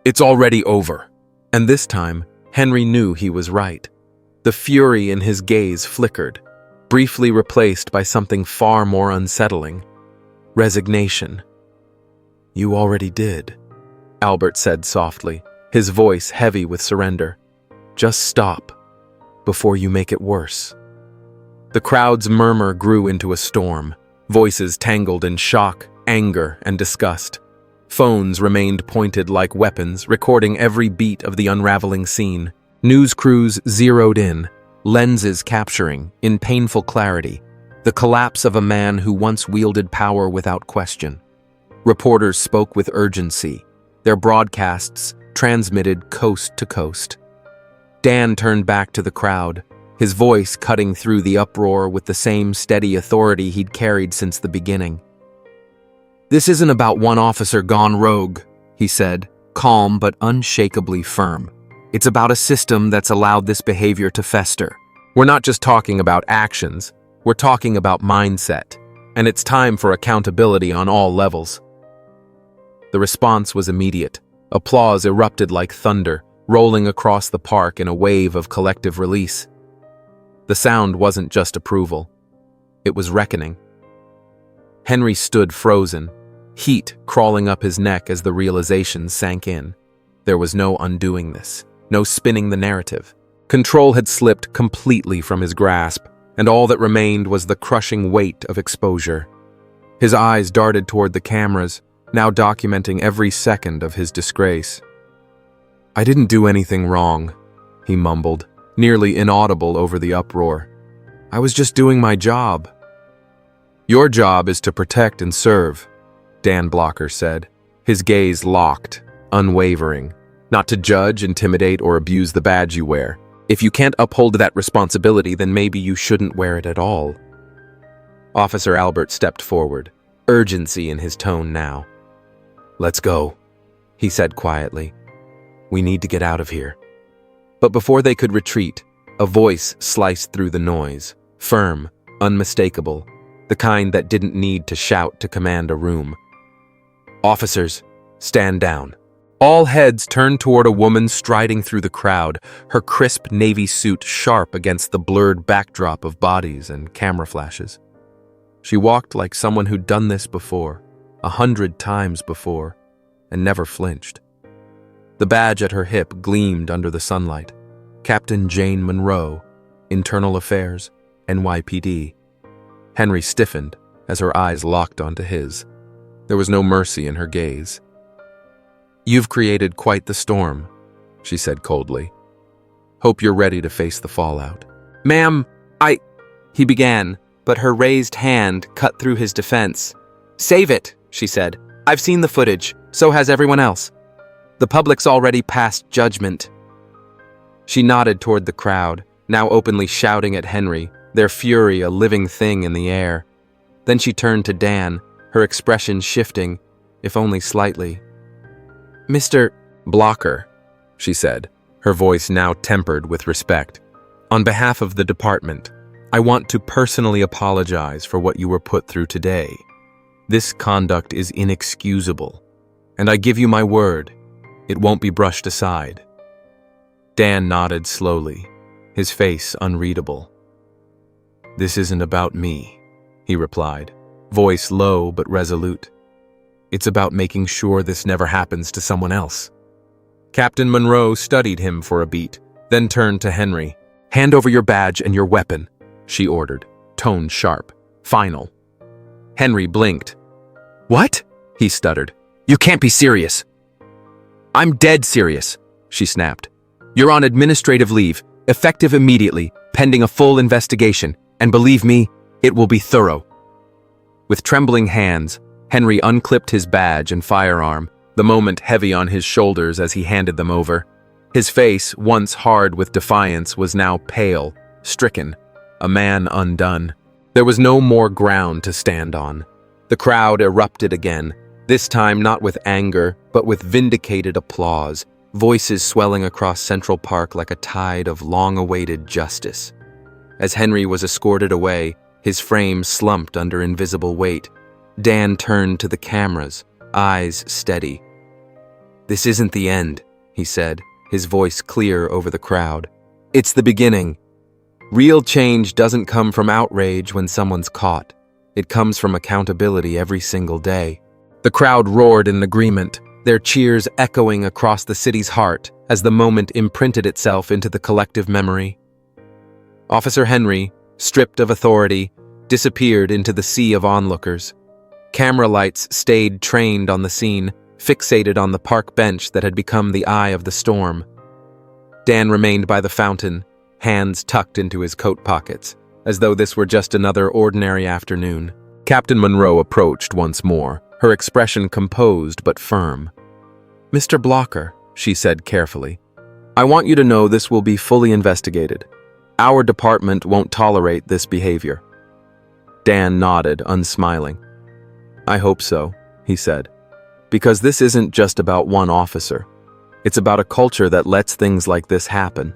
"It's already over. And this time, Henry knew he was right. The fury in his gaze flickered, briefly replaced by something far more unsettling: resignation. "You already did," Albert said softly, his voice heavy with surrender. "Just stop, before you make it worse." The crowd's murmur grew into a storm, voices tangled in shock, anger, and disgust. Phones remained pointed like weapons, recording every beat of the unraveling scene. News crews zeroed in, lenses capturing, in painful clarity, the collapse of a man who once wielded power without question. Reporters spoke with urgency, their broadcasts transmitted coast to coast. Dan turned back to the crowd, his voice cutting through the uproar with the same steady authority he'd carried since the beginning. "This isn't about one officer gone rogue," he said, calm but unshakably firm. "It's about a system that's allowed this behavior to fester. We're not just talking about actions, we're talking about mindset, and it's time for accountability on all levels." The response was immediate. Applause erupted like thunder, rolling across the park in a wave of collective release. The sound wasn't just approval. It was reckoning. Henry stood frozen, heat crawling up his neck as the realization sank in. There was no undoing this, no spinning the narrative. Control had slipped completely from his grasp, and all that remained was the crushing weight of exposure. His eyes darted toward the cameras, now documenting every second of his disgrace. "I didn't do anything wrong," he mumbled, nearly inaudible over the uproar. "I was just doing my job." "Your job is to protect and serve," Dan Blocker said, his gaze locked, unwavering. "Not to judge, intimidate, or abuse the badge you wear. If you can't uphold that responsibility, then maybe you shouldn't wear it at all." Officer Albert stepped forward, urgency in his tone now. "Let's go," he said quietly. "We need to get out of here." But before they could retreat, a voice sliced through the noise, firm, unmistakable, the kind that didn't need to shout to command a room. "Officers, stand down." All heads turned toward a woman striding through the crowd, her crisp navy suit sharp against the blurred backdrop of bodies and camera flashes. She walked like someone who'd done this before, 100 times before, and never flinched. The badge at her hip gleamed under the sunlight. Captain Jane Monroe, Internal Affairs, NYPD. Henry stiffened as her eyes locked onto his. There was no mercy in her gaze. "You've created quite the storm," she said coldly. "Hope you're ready to face the fallout." "Ma'am, he began, but her raised hand cut through his defense. "Save it," she said. "I've seen the footage, so has everyone else. The public's already passed judgment." She nodded toward the crowd, now openly shouting at Henry, their fury a living thing in the air. Then she turned to Dan, her expression shifting, if only slightly. "Mr. Blocker," she said, her voice now tempered with respect. "On behalf of the department, I want to personally apologize for what you were put through today. This conduct is inexcusable, and I give you my word, it won't be brushed aside." Dan nodded slowly, his face unreadable. "This isn't about me," he replied, voice low but resolute. "It's about making sure this never happens to someone else." Captain Monroe studied him for a beat, then turned to Henry. "Hand over your badge and your weapon," she ordered, tone sharp, final. Henry blinked. "What?" he stuttered. "You can't be serious." "I'm dead serious," she snapped. "You're on administrative leave, effective immediately, pending a full investigation, and believe me, it will be thorough." With trembling hands, Henry unclipped his badge and firearm, the moment heavy on his shoulders as he handed them over. His face, once hard with defiance, was now pale, stricken, a man undone. There was no more ground to stand on. The crowd erupted again, this time not with anger, but with vindicated applause, voices swelling across Central Park like a tide of long-awaited justice. As Henry was escorted away, his frame slumped under invisible weight. Dan turned to the cameras, eyes steady. "This isn't the end," he said, his voice clear over the crowd. It's the beginning. Real change doesn't come from outrage when someone's caught. It comes from accountability every single day. The crowd roared in agreement, their cheers echoing across the city's heart as the moment imprinted itself into the collective memory. Officer Henry, stripped of authority, disappeared into the sea of onlookers. Camera lights stayed trained on the scene, fixated on the park bench that had become the eye of the storm. Dan remained by the fountain, hands tucked into his coat pockets, as though this were just another ordinary afternoon. Captain Monroe approached once more, her expression composed but firm. "Mr. Blocker," she said carefully, "I want you to know this will be fully investigated. Our department won't tolerate this behavior." Dan nodded, unsmiling. "I hope so," he said, "because this isn't just about one officer. It's about a culture that lets things like this happen."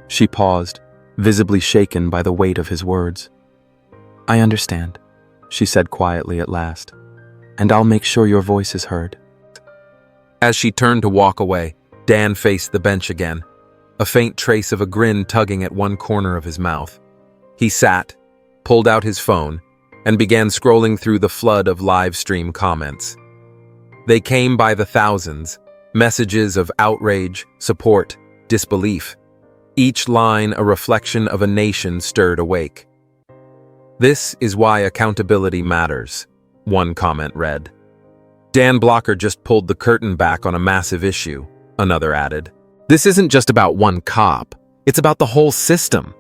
She paused, visibly shaken by the weight of his words. "I understand," she said quietly at last, "and I'll make sure your voice is heard." As she turned to walk away, Dan faced the bench again, a faint trace of a grin tugging at one corner of his mouth. He sat, pulled out his phone, and began scrolling through the flood of live stream comments. They came by the thousands, messages of outrage, support, disbelief, each line a reflection of a nation stirred awake. "This is why accountability matters," one comment read. "Dan Blocker just pulled the curtain back on a massive issue," another added. "This isn't just about one cop, it's about the whole system."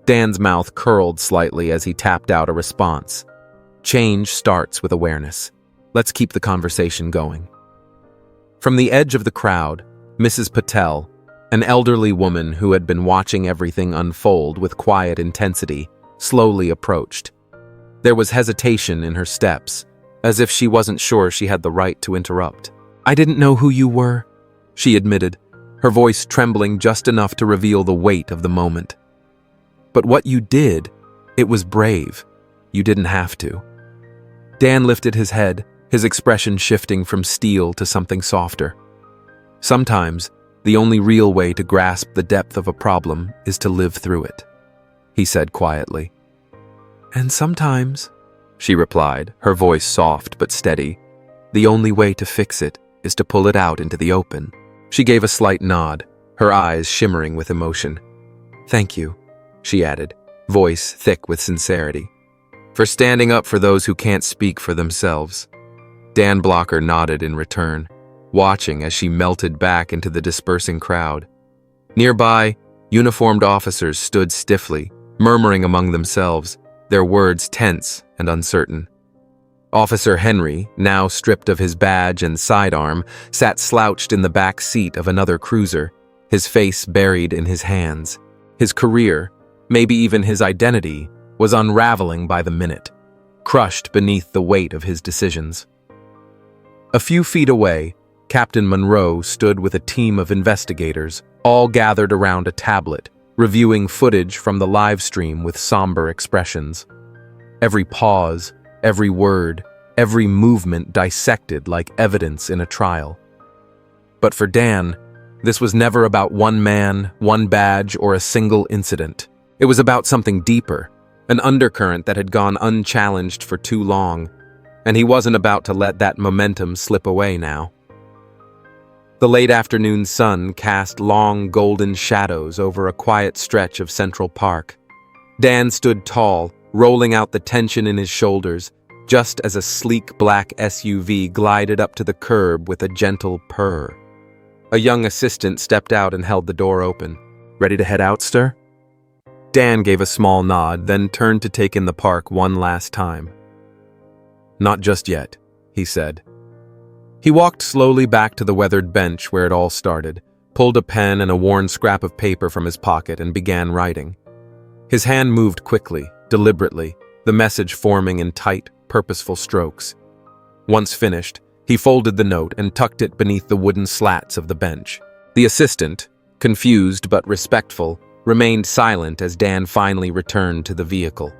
Dan's mouth curled slightly as he tapped out a response. "Change starts with awareness. Let's keep the conversation going." From the edge of the crowd, Mrs. Patel, an elderly woman who had been watching everything unfold with quiet intensity, slowly approached. There was hesitation in her steps, as if she wasn't sure she had the right to interrupt. "I didn't know who you were," she admitted, her voice trembling just enough to reveal the weight of the moment. "But what you did, it was brave. You didn't have to." Dan lifted his head, his expression shifting from steel to something softer. "Sometimes, the only real way to grasp the depth of a problem is to live through it," he said quietly. "And sometimes," she replied, her voice soft but steady, "the only way to fix it is to pull it out into the open." She gave a slight nod, her eyes shimmering with emotion. "Thank you," she added, voice thick with sincerity, "for standing up for those who can't speak for themselves." Dan Blocker nodded in return, watching as she melted back into the dispersing crowd. Nearby, uniformed officers stood stiffly, murmuring among themselves, their words tense and uncertain. Officer Henry, now stripped of his badge and sidearm, sat slouched in the back seat of another cruiser, his face buried in his hands. His career, maybe even his identity, was unraveling by the minute, crushed beneath the weight of his decisions. A few feet away, Captain Monroe stood with a team of investigators, all gathered around a tablet, reviewing footage from the live stream with somber expressions. Every pause, every word, every movement dissected like evidence in a trial. But for Dan, this was never about one man, one badge, or a single incident. It was about something deeper, an undercurrent that had gone unchallenged for too long, and he wasn't about to let that momentum slip away now. The late afternoon sun cast long golden shadows over a quiet stretch of Central Park. Dan stood tall, rolling out the tension in his shoulders, just as a sleek black SUV glided up to the curb with a gentle purr. A young assistant stepped out and held the door open. "Ready to head out, sir?" Dan gave a small nod, then turned to take in the park one last time. "Not just yet," he said. He walked slowly back to the weathered bench where it all started, pulled a pen and a worn scrap of paper from his pocket and began writing. His hand moved quickly, deliberately, the message forming in tight, purposeful strokes. Once finished, he folded the note and tucked it beneath the wooden slats of the bench. The assistant, confused but respectful, remained silent as Dan finally returned to the vehicle.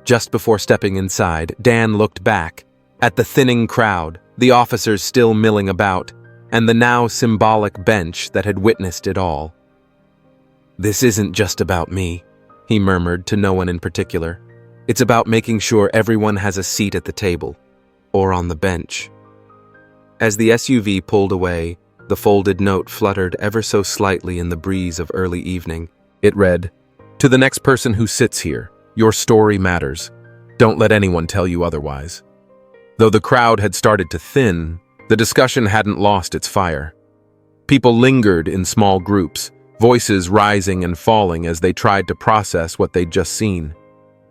Just before stepping inside, Dan looked back, at the thinning crowd, the officers still milling about, and the now symbolic bench that had witnessed it all. "This isn't just about me," he murmured to no one in particular. "It's about making sure everyone has a seat at the table, or on the bench." As the SUV pulled away, the folded note fluttered ever so slightly in the breeze of early evening. It read, "To the next person who sits here, your story matters. Don't let anyone tell you otherwise." Though the crowd had started to thin, the discussion hadn't lost its fire. People lingered in small groups, voices rising and falling as they tried to process what they'd just seen.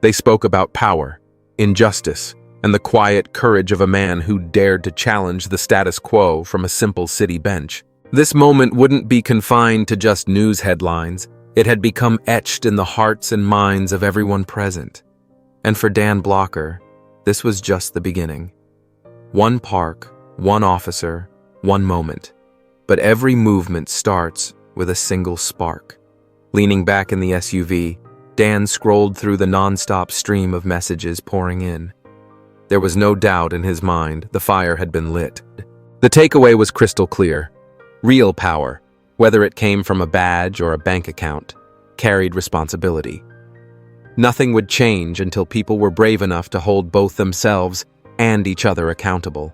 They spoke about power, injustice, and the quiet courage of a man who dared to challenge the status quo from a simple city bench. This moment wouldn't be confined to just news headlines. It had become etched in the hearts and minds of everyone present. And for Dan Blocker, this was just the beginning. One park, one officer, one moment. But every movement starts with a single spark. Leaning back in the SUV, Dan scrolled through the non-stop stream of messages pouring in. There was no doubt in his mind the fire had been lit. The takeaway was crystal clear. Real power, whether it came from a badge or a bank account, carried responsibility. Nothing would change until people were brave enough to hold both themselves and each other accountable.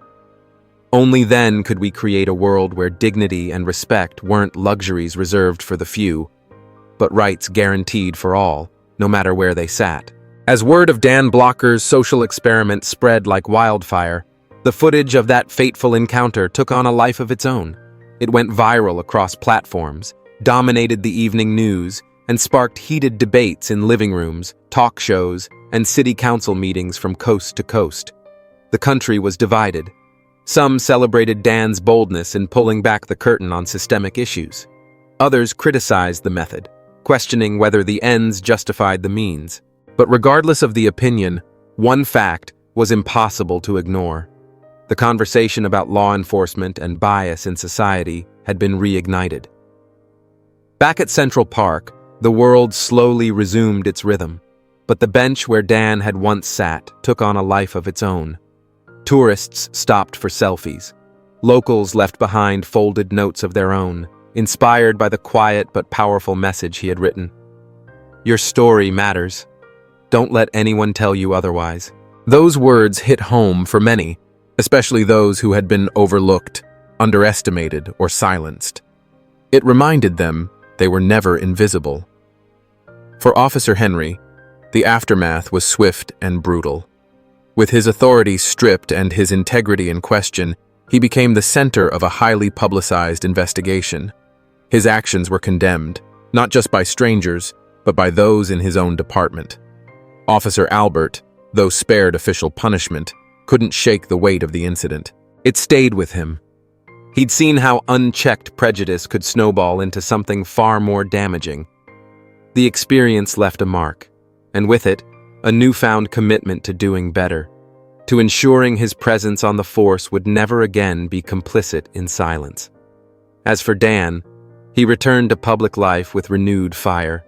Only then could we create a world where dignity and respect weren't luxuries reserved for the few, but rights guaranteed for all, no matter where they sat. As word of Dan Blocker's social experiment spread like wildfire, the footage of that fateful encounter took on a life of its own. It went viral across platforms, dominated the evening news, and sparked heated debates in living rooms, talk shows, and city council meetings from coast to coast. The country was divided. Some celebrated Dan's boldness in pulling back the curtain on systemic issues. Others criticized the method, questioning whether the ends justified the means. But regardless of the opinion, one fact was impossible to ignore. The conversation about law enforcement and bias in society had been reignited. Back at Central Park, the world slowly resumed its rhythm, but the bench where Dan had once sat took on a life of its own. Tourists stopped for selfies. Locals left behind folded notes of their own, inspired by the quiet but powerful message he had written. "Your story matters. Don't let anyone tell you otherwise." Those words hit home for many, especially those who had been overlooked, underestimated, or silenced. It reminded them they were never invisible. For Officer Henry, the aftermath was swift and brutal. With his authority stripped and his integrity in question, he became the center of a highly publicized investigation. His actions were condemned, not just by strangers, but by those in his own department. Officer Albert, though spared official punishment, couldn't shake the weight of the incident. It stayed with him. He'd seen how unchecked prejudice could snowball into something far more damaging. The experience left a mark, and with it, a newfound commitment to doing better, to ensuring his presence on the force would never again be complicit in silence. As for Dan, he returned to public life with renewed fire.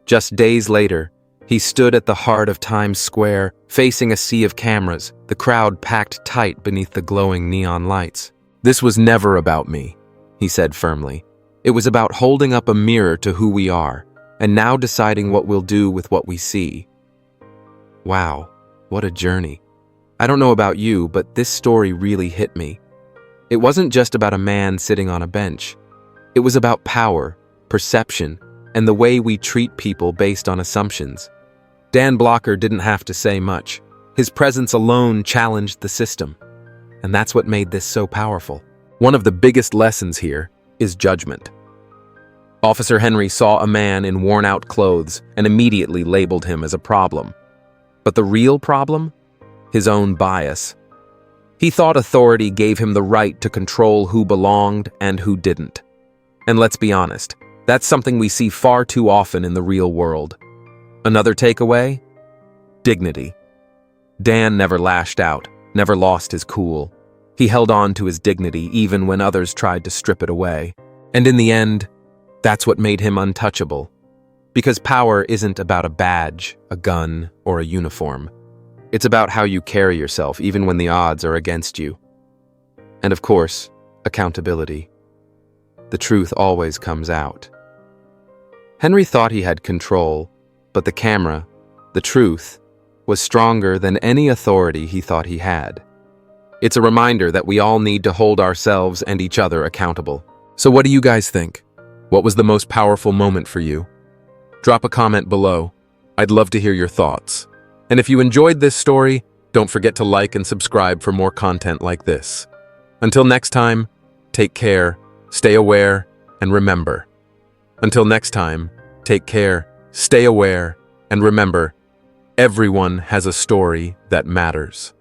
Just days later, he stood at the heart of Times Square, facing a sea of cameras, the crowd packed tight beneath the glowing neon lights. "This was never about me," he said firmly. "It was about holding up a mirror to who we are, and now deciding what we'll do with what we see." Wow, what a journey. I don't know about you, but this story really hit me. It wasn't just about a man sitting on a bench. It was about power, perception, and the way we treat people based on assumptions. Dan Blocker didn't have to say much. His presence alone challenged the system. And that's what made this so powerful. One of the biggest lessons here is judgment. Officer Henry saw a man in worn-out clothes and immediately labeled him as a problem. But the real problem? His own bias. He thought authority gave him the right to control who belonged and who didn't. And let's be honest, that's something we see far too often in the real world. Another takeaway? Dignity. Dan never lashed out, never lost his cool. He held on to his dignity even when others tried to strip it away. And in the end, that's what made him untouchable. Because power isn't about a badge, a gun, or a uniform. It's about how you carry yourself even when the odds are against you. And of course, accountability. The truth always comes out. Henry thought he had control, but the camera, the truth, was stronger than any authority he thought he had. It's a reminder that we all need to hold ourselves and each other accountable. So what do you guys think? What was the most powerful moment for you? Drop a comment below. I'd love to hear your thoughts. And if you enjoyed this story, don't forget to like and subscribe for more content like this. Until next time, take care, stay aware, and remember. Until next time, take care, stay aware, and remember, everyone has a story that matters.